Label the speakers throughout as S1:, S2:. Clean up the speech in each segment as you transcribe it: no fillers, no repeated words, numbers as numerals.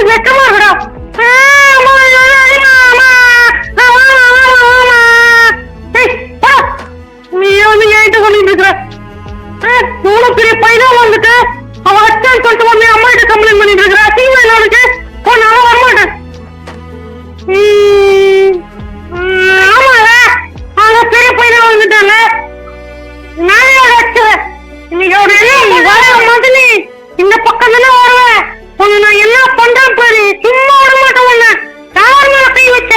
S1: வெக்கமா இருக்கடா. நீ வந்து என்கிட்ட சொல்லிட்டு இருக்கிற இவ்வளவு பெரிய பையனா வந்துட்டு அவன் அச்சான்னு சொல்லிட்டு வந்து அம்மா கிட்ட கம்ப்ளைண்ட் பண்ணிட்டு இருக்கிற. அசிங்கமா இல்லை அவனுக்கு? நான் வரமாட்டேன். ஆமால அவங்க பெரிய பையனா வந்துட்டாங்க. நானே அடிச்சுவேன். இன்னைக்கு ஒரு வர மாதிரி இந்த பக்கம் தானே வருவேன். உன்னை நான் என்ன பண்றேன் பாரு. சும்மா விட மாட்டேன். உன்னை யார் மேல கை வச்ச?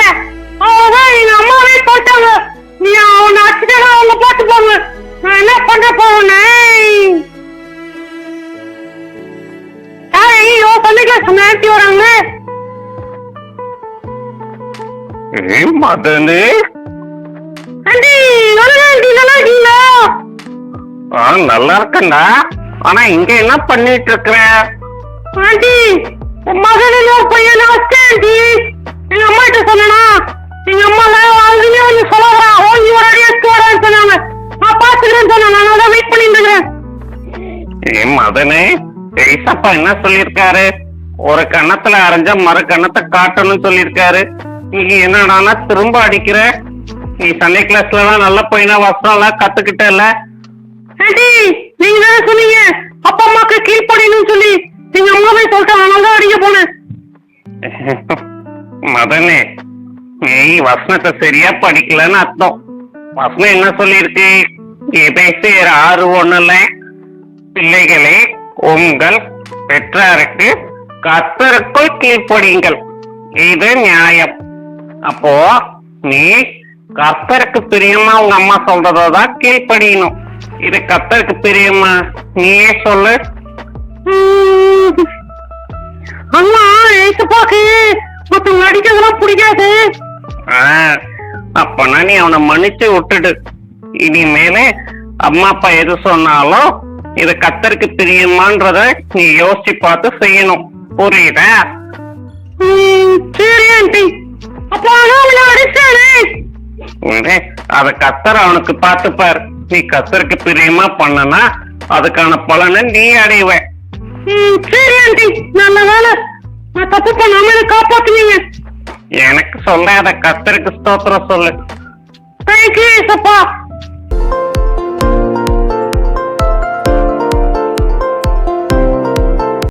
S1: அவதான் எங்க அம்மாவே போட்டாங்க. நீ அவனை அடிச்சுட்டா அவங்க பார்த்து போங்க. நான் என்ன பண்ற போன ஐயோ பள்ளிக்கு நேர்த்தி வராங்க.
S2: மதனு
S1: ஆண்டி நல்லா இருக்கீங்களா?
S2: நல்லா இருக்கண்டா. ஆனா இங்க என்ன பண்ணிட்டு இருக்கிற?
S1: ஆண்டி மகனின் ஒரு பையனை வச்சேன் ஆண்டி. எங்க அம்மா கிட்ட சொன்னா எங்க அம்மா அங்கேயே வந்து சொல்லலாம். ஓங்கி ஒரு அடி எடுத்து வரான்னு சொன்னாங்க. நான் பாத்துக்கிறேன்னு சொன்னேன். நான் அதான் வெயிட் பண்ணிட்டு இருக்கிறேன்.
S2: மதனு பெரியப்பா என்ன சொல்லிருக்காரு? ஒரு கண்ணத்துல அரைஞ்ச மறு கண்ணத்தை காட்டணும்னு சொல்லிருக்காரு. நீ என்னடானா திரும்ப அடிக்கிற? நீ சண்டே கிளாஸ்ல எல்லாம் நல்ல பையனா வசனம் எல்லாம் கத்துக்கிட்டல.
S1: ஆண்டி நீங்க தானே சொன்னீங்க அப்பா அம்மாக்கு கீழ்ப்படியணும்னு சொல்லி. எங்க அம்மாவே சொல்லிட்டாங்க. நான் தான் அடிக்க போனேன்.
S2: மதனே நீ வசனத்தை சரியா படிக்கலன்னு அர்த்தம். வசனம் என்ன சொல்லிருக்கு? எபேசியர் 6:1 பிள்ளைகளே உங்கள் பெற்றாருக்கு கர்த்தருக்குள் கீழ்ப்படியுங்கள், இது நியாயம். அப்போ நீ கர்த்தருக்கு பிரியமா உங்க அம்மா சொல்றதான் கீழ்ப்படியணும். இது கர்த்தருக்கு பிரியமா? நீயே சொல்லு.
S1: அம்மா ஏசப்பாக்கு மத்தவங்க அடிக்கிறதெல்லாம் பிடிக்காது.
S2: அப்பனா நீ அவனை மன்னிச்சு விட்டுடு. இனிமேலே அம்மா அப்பா எது சொன்னாலும் இது கர்த்தருக்கு பிரியமான்றத நீ யோசிச்சு பார்த்து செய்யணும். புரியுதா?
S1: சரி ஆண்டி. அப்போ அடிச்சானே
S2: அத கர்த்தர் அவனுக்கு பார்த்துப்பார். நீ கர்த்தருக்கு பிரியமா பண்ணனா அதுக்கான பலனை நீ அடைவ.
S1: சரி ஆண்டி. நல்ல வேலை நான் தப்பு பண்ணாம காப்பாத்துவீங்க.
S2: எனக்கு சொல்ல அத கர்த்தருக்கு ஸ்தோத்திரம் சொல்லு.
S1: தேங்க்யூ ஏசப்பா.